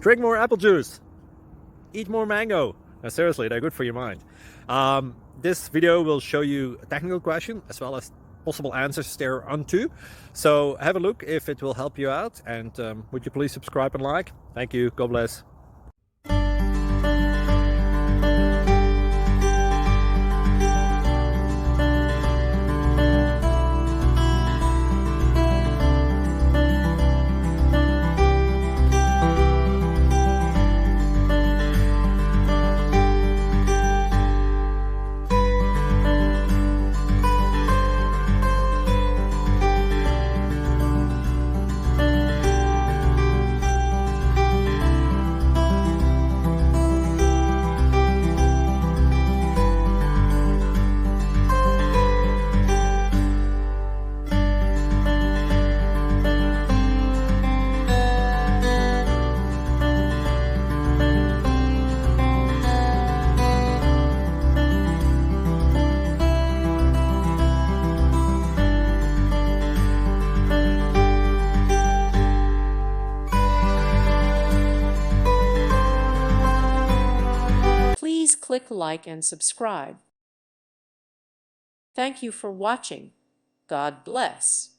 Drink more apple juice. Eat more mango. Now, seriously, they're good for your mind. This video will show you a technical question as well as possible answers thereunto. So have a look if it will help you out. And would you please subscribe and like? Thank you. God bless. Please click like and subscribe. Thank you for watching. God bless.